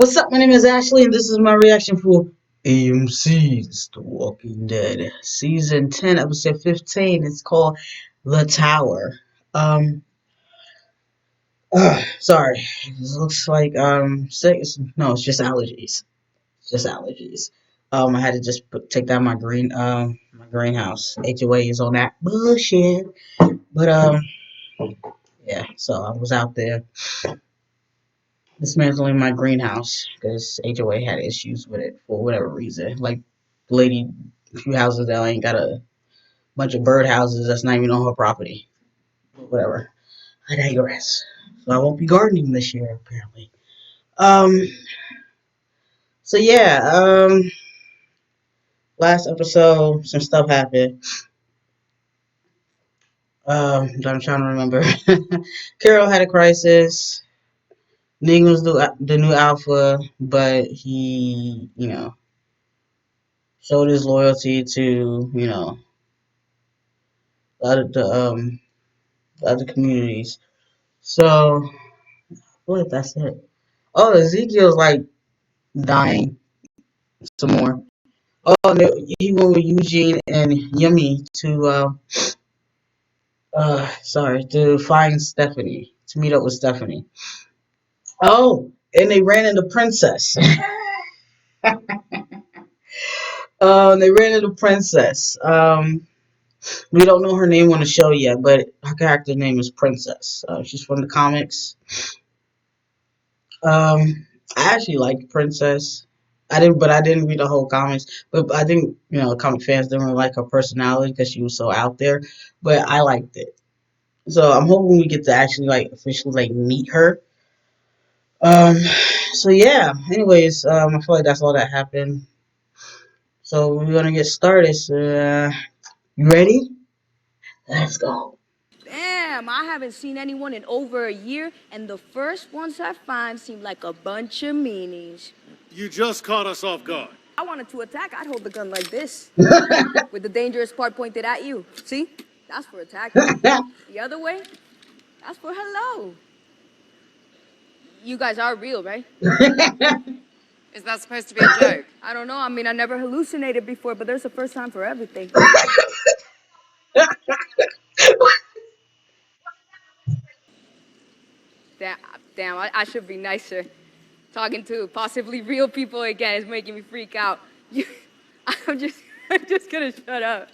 What's up? My name is Ashley, and this is my reaction for AMC's The Walking Dead, Season 10, Episode 15. It's called The Tower. Um, sorry. This looks like, sick. No, it's just allergies. It's just allergies. I had to just take down my greenhouse. HOA is on that bullshit. But, yeah, so I was out there dismantling my greenhouse because HOA had issues with it for whatever reason. Like the lady, a few houses down ain't got a bunch of bird houses that's not even on her property. Whatever. I digress. So I won't be gardening this year apparently. Um. So yeah. Last episode, some stuff happened. I'm trying to remember. Carol had a crisis. Negan was the new alpha, but he, showed his loyalty to, the other, the other communities. So, what? That's it. Oh, Ezekiel's like dying some more. Oh, and he went with Eugene and Yumi to find Stephanie, to meet up with Stephanie. Oh, and they ran into Princess. They ran into Princess. We don't know her name on the show yet, but her character name is Princess. She's from the comics. I actually liked Princess. I didn't read the whole comics. But I think comic fans didn't really like her personality because she was so out there. But I liked it. So I'm hoping we get to actually like officially like meet her. Um, so yeah. Anyways, I feel like that's all that happened. So we're gonna get started. So, you ready? Let's go. Damn, I haven't seen anyone in over a year, and the first ones I find seem like a bunch of meanies. You just caught us off guard. I wanted to attack, I'd hold the gun like this, with the dangerous part pointed at you. See? That's for attacking. The other way, that's for hello. You guys are real, right? Is that supposed to be a joke? I don't know. I mean, I never hallucinated before, but there's a first time for everything. Damn, I should be nicer. Talking to possibly real people again is making me freak out. I'm just, I'm just gonna shut up.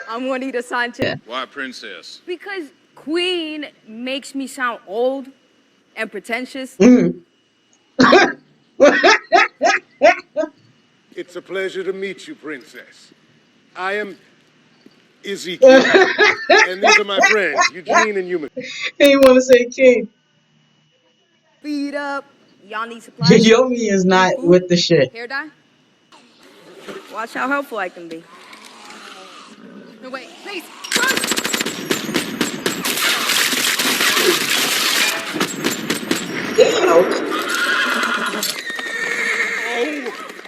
I'm Juanita Sanchez. Why, Princess? Because Queen makes me sound old and pretentious. Mhm. It's a pleasure to meet you, Princess. I am Ezekiel, and these are my friends, Eugene and Yumi. He want to say king. Feed up. Y'all need supplies? Yomi is Need not food? with the shit. Hair dye? Watch how helpful I can be. No, wait, please.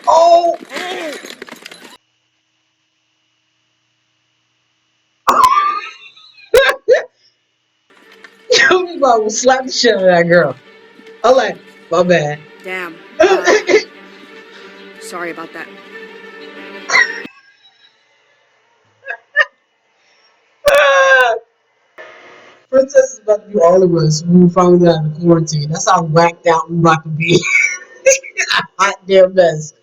Oh! Yomi about to slap the shit out of that girl. I'm like, my bad. Damn. Sorry about that. Princess is about to be all of us when we finally get out of quarantine. That's how whacked out we about to be. Hot damn mess.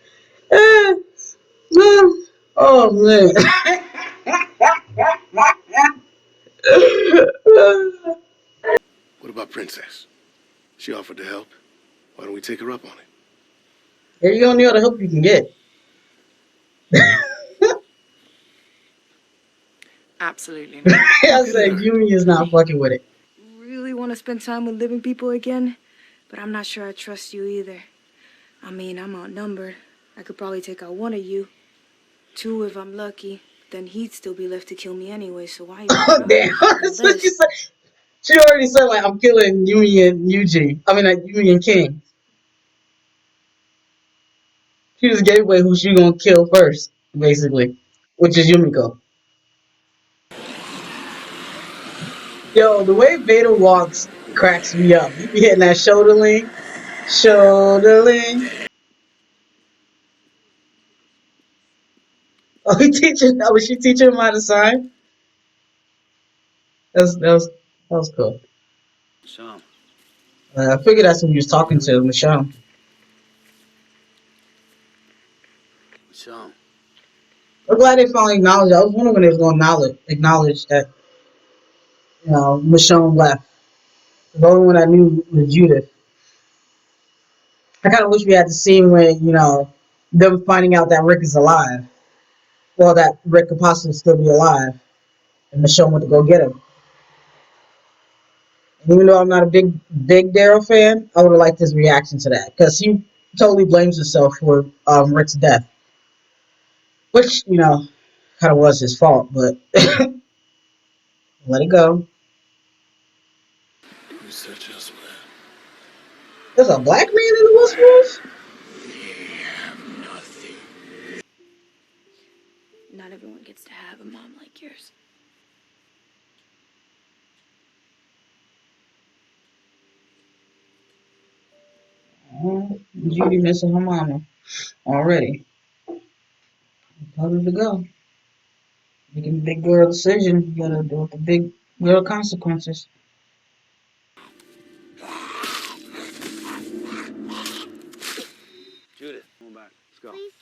Oh man. What about Princess? She offered to help. Why don't we take her up on it? Here you go, need all the help you can get. Absolutely not. I said Yumi is not fucking with it. Really want to spend time with living people again, but I'm not sure I trust you either. I mean, I'm outnumbered. I could probably take out one of you. Two if I'm lucky. Then he'd still be left to kill me anyway, so why Oh damn. That's what she said. She already said like I'm killing Yumi and Yuji. I mean like Yumi and King. She just gave away who she gonna kill first, basically. Which is Yumiko. Yo, the way Vader walks Cracks me up. You be hitting that shoulder lean, shoulder lean. Oh, he teaching. Oh, was she teaching him how to sign? That was cool. So, I figured that's who he was talking to, Michelle. so, I'm glad they finally acknowledged. I was wondering when they was going to acknowledge that Michonne left. The only one I knew was Judith. I kind of wish we had the scene where them finding out that Rick is alive. Well, that Rick could possibly still be alive, and Michonne went to go get him. And even though I'm not a big Daryl fan, I would have liked his reaction to that because he totally blames himself for Rick's death, which kind of was his fault, but let it go. you such us, man. There's a black man in the West. Nothing. Not everyone gets to have a mom like yours. Judy missing her mama already. Tell her to go. Making big girl decisions. You gotta do with the big girl consequences. Judith, come back. Let's go. Please,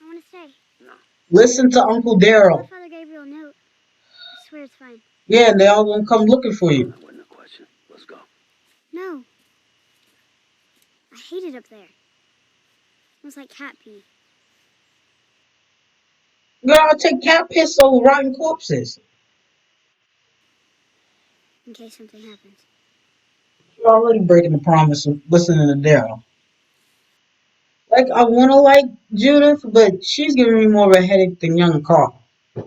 I want to stay. No. Listen to Uncle I'll Daryl. let Father Gabriel know. I swear it's fine. Yeah, and they all gonna come looking for you. That wasn't a question. Let's go. No, I hate it up there. It was like cat pee. Girl, I'll take cat piss over rotten corpses. In case something happens. You're already breaking the promise of listening to Daryl. Like, I wanna like Judith, but she's giving me more of a headache than young Carl. You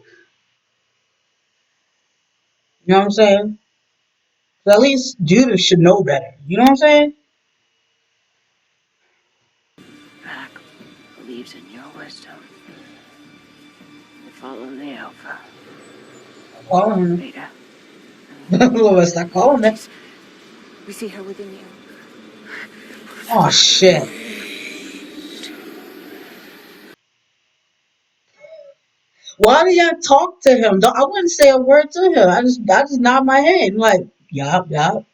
know what I'm saying? So at least Judith should know better. You know what I'm saying? Mac believes in your wisdom. We follow the Alpha. Calling Beta. her. Well, stop calling her. Jeez, we see her within you. Oh shit. Why do y'all talk to him? I wouldn't say a word to him. I just nod my head like, yup, yup.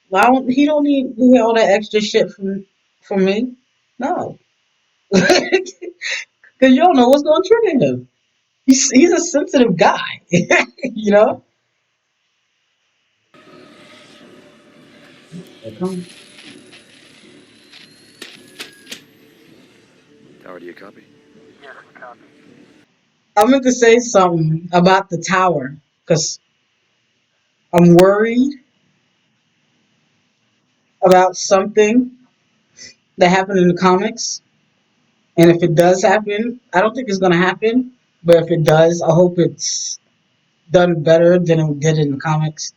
Why don't he don't need to hear all that extra shit from me? No. Because you don't know what's gonna trigger him. He's a sensitive guy. you know? Okay. Tower, do you copy? I meant to say something about the tower because I'm worried about something that happened in the comics. And if it does happen, I don't think it's gonna happen. But if it does, I hope it's done better than it did in the comics.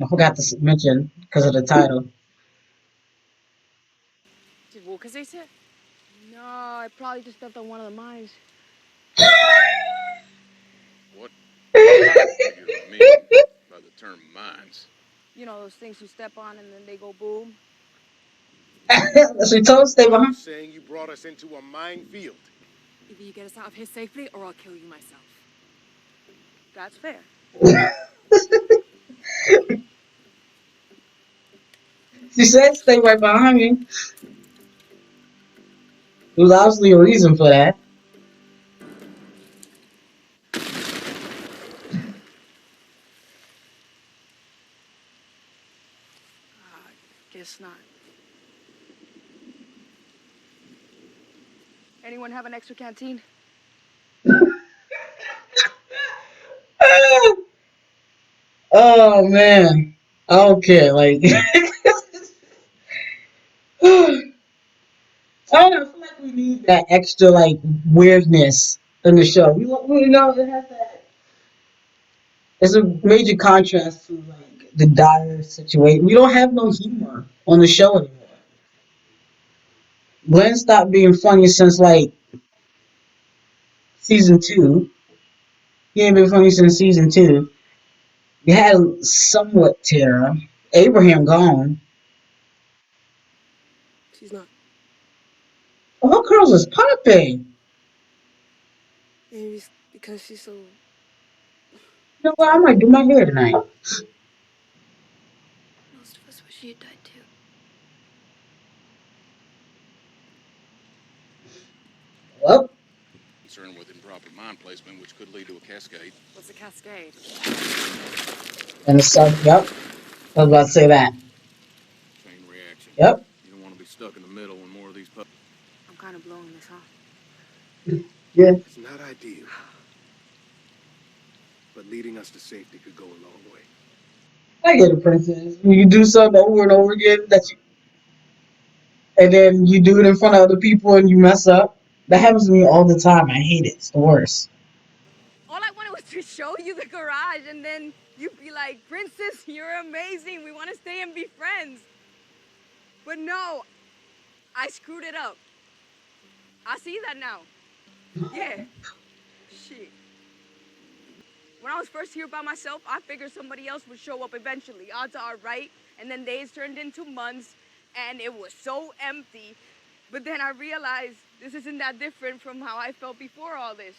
I forgot to mention because of the title. Did Walker say it? No, I probably just stepped on one of the mines. What do you mean by the term mines? You know, those things you step on and then they go boom. So he told us stay Are you behind. saying you brought us into a minefield? Either you get us out of here safely or I'll kill you myself. That's fair. She said stay right behind me. There was obviously a reason for that. Guess not. Anyone have an extra canteen? Oh man. Okay, like I don't know. I feel like we need that extra like weirdness in the show. It has that. It's a major contrast to like the dire situation. We don't have no humor on the show anymore. Glenn stopped being funny since like season two. He ain't been funny since season two. You had somewhat Tara. Abraham gone. She's not. Oh, her curls is popping. Maybe it's because she's so You know what? I might terrible. do my hair tonight. Most of us wish she had died too. Well, Concerned with improper mine placement, which could lead to a cascade. What's a cascade? and the sun. Yep. I was about to say that. Chain reaction. Yep. You don't want to be stuck in the middle when more of these pups. I'm kind of blowing this, huh? Yeah. It's not ideal, but leading us to safety could go a long way. I get it, princess. When you do something over and over again and then you do it in front of other people and you mess up. That happens to me all the time. I hate it. It's the worst. All I wanted was to show you the garage, and then you'd be like, Princess, you're amazing. We want to stay and be friends. But no, I screwed it up. I see that now. Yeah, shit. When I was first here by myself, I figured somebody else would show up eventually. Odds are right. And then days turned into months, and it was so empty. But then I realized this isn't that different from how I felt before all this.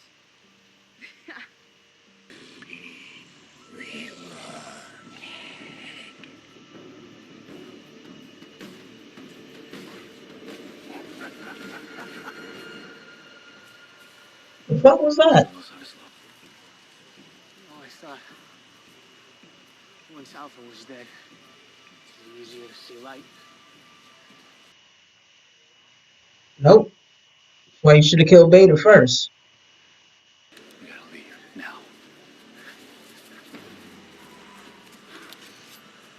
The fuck was that? Oh, I thought once Alpha was dead, it was easier to see light. Nope. Well, you should have killed Beta first. We gotta leave now.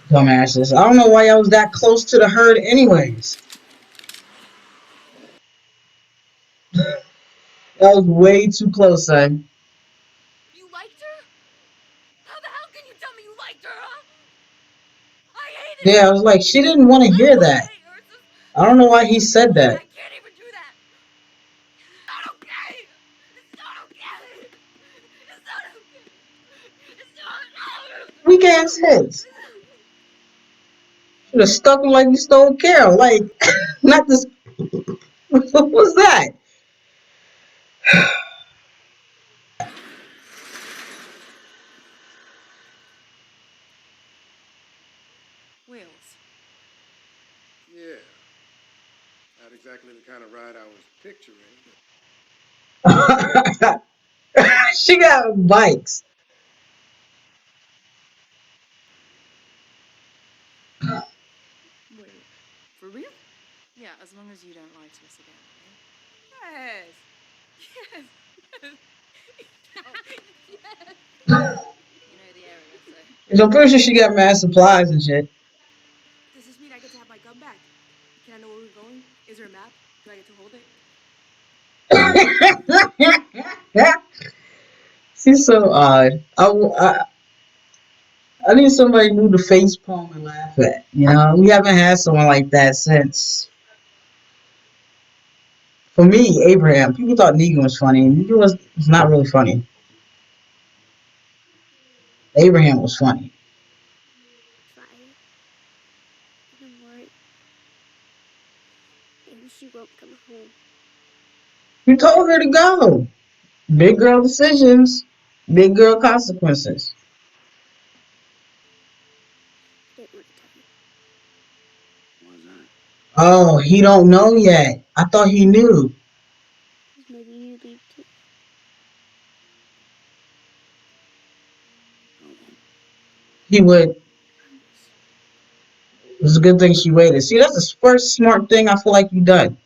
Dumbasses. I don't know why I was that close to the herd, anyways. That was way too close, son. You liked her? How the hell can you tell me you liked her, huh? I hated Yeah, her. I was like, she didn't want to I hear know I that. hate her. It's just, I don't know why he said I that. can't even do that. It's not okay. It's not okay. It's not okay. It's not okay. Weak ass hits. Should have stuck him like you stole Carol. Like, not this. What was that? Wheels. Yeah, not exactly the kind of ride I was picturing. She got bikes. Wait, for real? Yeah, as long as you don't lie to us again, okay? Yes. Yes. Yes. Oh, yes. You know the area, so. I'm pretty sure she got mad supplies and shit. Does this mean I get to have my gun back? Can I know where we're going? Is there a map? Do I get to hold it? She's so odd. I need somebody new to face palm and laugh at. You know, we haven't had someone like that since. For me, Abraham. People thought Negan was funny. Negan was not really funny. Abraham was funny. Friday. And I'm worried. Maybe she won't come home. You told her to go. Big girl decisions, big girl consequences. I didn't want to tell you. What was that? Oh, he don't know yet. I thought he knew. Because maybe you leave too. I won't. He would. Promise. It was a good thing she waited. See, that's the first smart thing I feel like you done.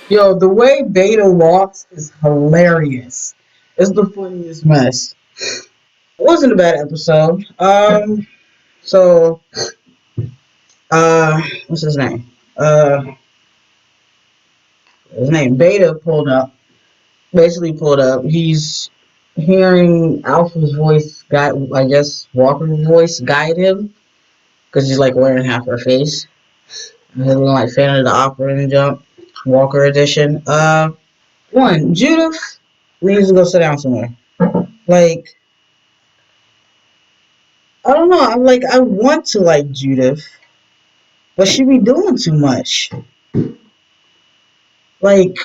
Yo, the way Beta walks is hilarious. It's the funniest mess. It wasn't a bad episode. So, what's his name? His name Beta pulled up. basically pulled up. He's hearing Alpha's voice, guide, I guess Walker's voice guide him because he's like wearing half her face. He's looking like Phantom of the Opera and jump. Walker edition. One, Judith needs to go sit down somewhere. Like, I don't know. I'm like, I want to like Judith, but she be doing too much. Like,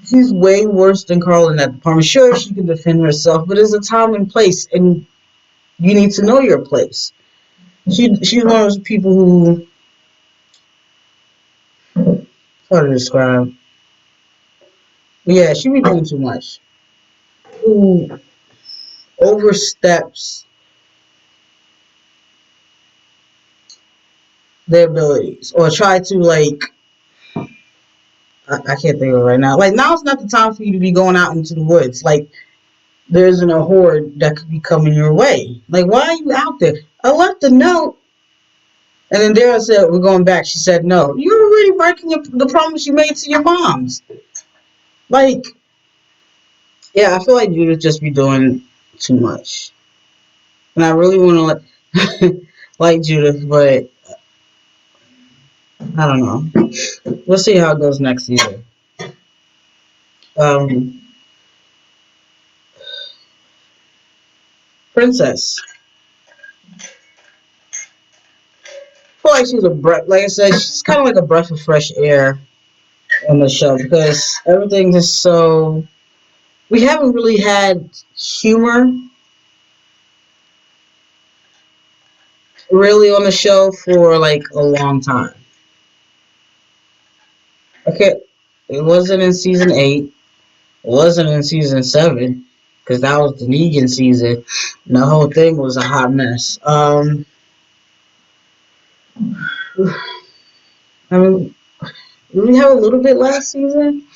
she's way worse than Carl in that department. Sure, she can defend herself, but there's a time and place, and you need to know your place. She's one of those people who, hard to describe. But yeah, she be doing too much. Who oversteps their abilities or try to like I can't think of it right now. Like now's not the time for you to be going out into the woods. Like there isn't a horde that could be coming your way. Like why are you out there? I left a note, and then Dara said we're going back. She said no. You're already breaking the promise you made to your moms. Like yeah, I feel like Judith just be doing too much, and I really want to like Judith, but I don't know. We'll see how it goes next season. Um, Princess. I feel like she's a breath. Like I said, she's kind of like a breath of fresh air on the show because everything is so. We haven't really had humor really on the show for like a long time. Okay, it wasn't in season 8. It wasn't in season 7 because that was the Negan season. And the whole thing was a hot mess. I mean, we have a little bit last season,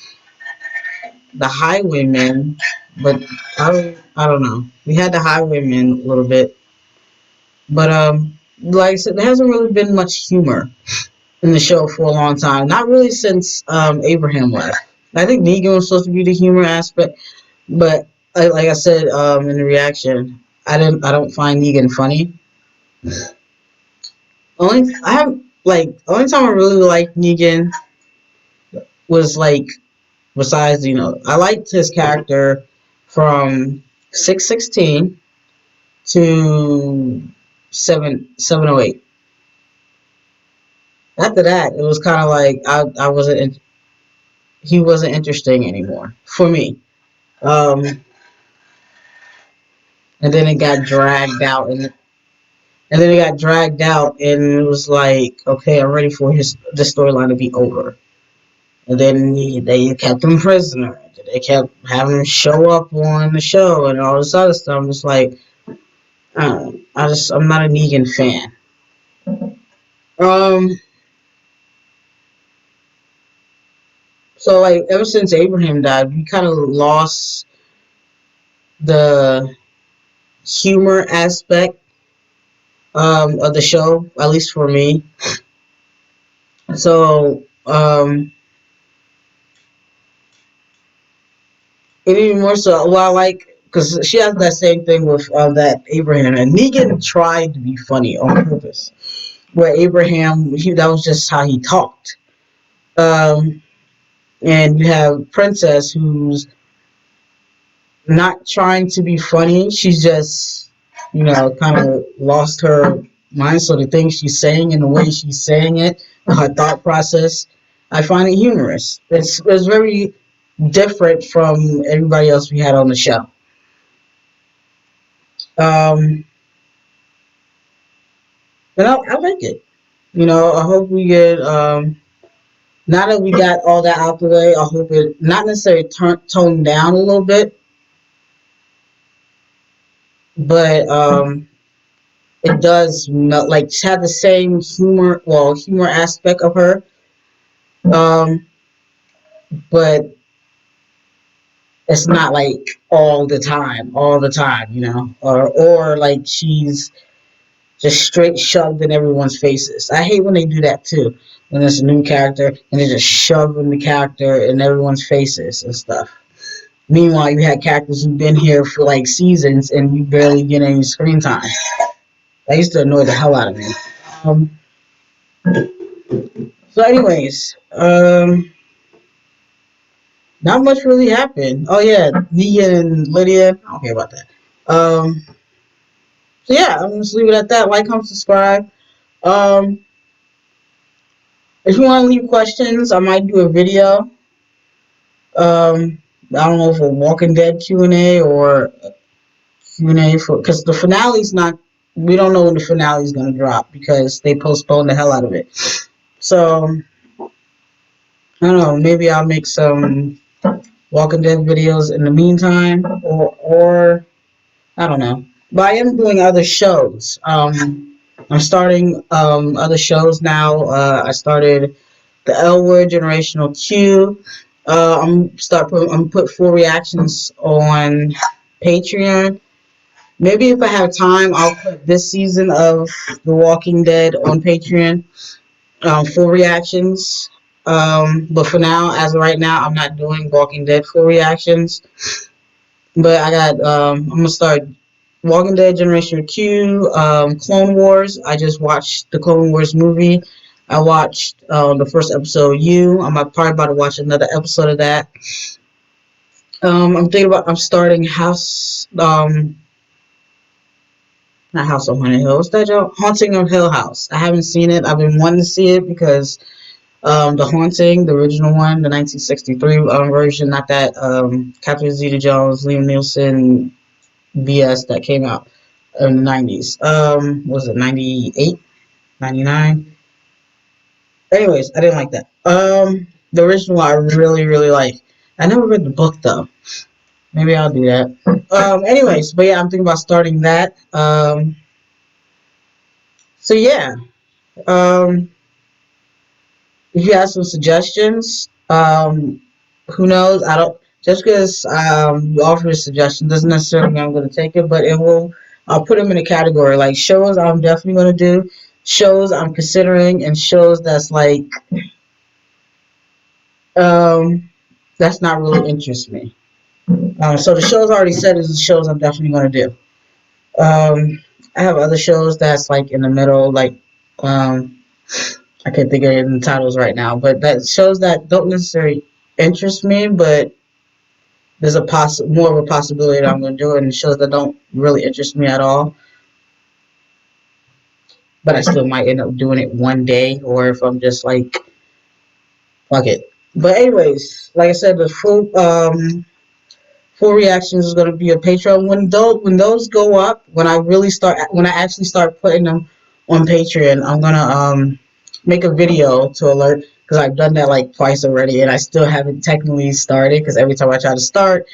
the Highwaymen, but I don't know. We had the Highwaymen a little bit, but like I said, there hasn't really been much humor in the show for a long time. Not really since Abraham left. I think Negan was supposed to be the humor aspect, but like I said in the reaction, I don't find Negan funny. Only time I really liked Negan was like besides I liked his character from 616 to 708. After that, it was kind of like I wasn't he wasn't interesting anymore for me. Um, and then it got dragged out, and then it got dragged out, and it was like, okay, I'm ready for the storyline to be over. And then they kept him prisoner. They kept having him show up on the show and all this other stuff. I'm just like, I'm not a Negan fan. Um, so like ever since Abraham died, we kind of lost the humor aspect of the show, at least for me. So and even more so, well, I like because she has that same thing with that Abraham and Negan tried to be funny on purpose. Where Abraham, that was just how he talked. Um, and you have Princess, who's not trying to be funny. She's just, kind of lost her mind. So the things she's saying and the way she's saying it, her thought process, I find it humorous. It's very different from everybody else we had on the show. Um, but I like it. I hope we get. Now that we got all that out the way, I hope it not necessarily toned down a little bit, but it does like have the same humor aspect of her, um, but it's not like all the time, or like she's just straight shoved in everyone's faces. I hate when they do that too. When there's a new character and they just shove in the character in everyone's faces and stuff. Meanwhile, you had characters who've been here for like seasons and you barely get any screen time. That used to annoy the hell out of me. Um, so, anyways, not much really happened. Oh yeah, Nia and Lydia. I don't care about that. So yeah, I'm gonna just leave it at that. Like, comment, subscribe. Um, if you want to leave questions, I might do a video. I don't know if a Walking Dead Q&A or Q&A for because the finale's not. We don't know when the finale is gonna drop because they postponed the hell out of it. So I don't know. Maybe I'll make some Walking Dead videos in the meantime, or I don't know. But I am doing other shows. I'm starting other shows now. I started the L Word Generational Q. I'm put full reactions on Patreon. Maybe if I have time, I'll put this season of The Walking Dead on Patreon. Full reactions. But for now, as of right now, I'm not doing Walking Dead full reactions. But I got I'm gonna start Walking Dead Generation Q, Clone Wars. I just watched the Clone Wars movie. I watched the first episode of You. Probably about to watch another episode of that. I'm starting House not House on Haunted Hill. What's that, Joe? Haunting of Hill House. I haven't seen it. I've been wanting to see it because the Haunting, the original one, the 1963 version, not that Catherine Zeta-Jones, Liam Neeson BS that came out in the 90s. What was it, 98, 99? Anyways, I didn't like that. The original I really, really like. I never read the book though. Maybe I'll do that. Anyways, but yeah, I'm thinking about starting that. So yeah. Um, if you have some suggestions, who knows? I don't. Just because you offer a suggestion doesn't necessarily mean I'm going to take it, but it will. I'll put them in a category like shows I'm definitely going to do, shows I'm considering, and shows um, that's not really interest me. So the shows I already said is the shows I'm definitely going to do. Um, I have other shows that's like in the middle, like um, I can't think of the titles right now, but that shows that don't necessarily interest me, but there's more of a possibility that I'm going to do it, and shows that don't really interest me at all, but I still might end up doing it one day, or if I'm just like fuck it. But anyways, like I said, the full reactions is going to be a Patreon. When those go up, when I actually start putting them on Patreon, I'm gonna make a video to alert because I've done that like twice already, and I still haven't technically started because every time I try to start,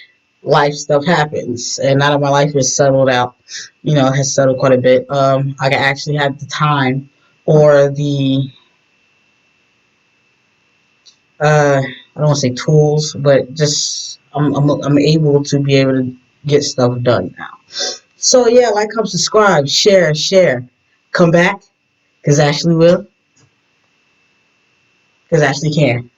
life stuff happens, and now that my life is settled out, has settled quite a bit. I can actually have the time or the I don't want to say tools, but just I'm able to be able to get stuff done now. So yeah, like, comment, subscribe, share. Come back, cause Ashley will, cause Ashley can.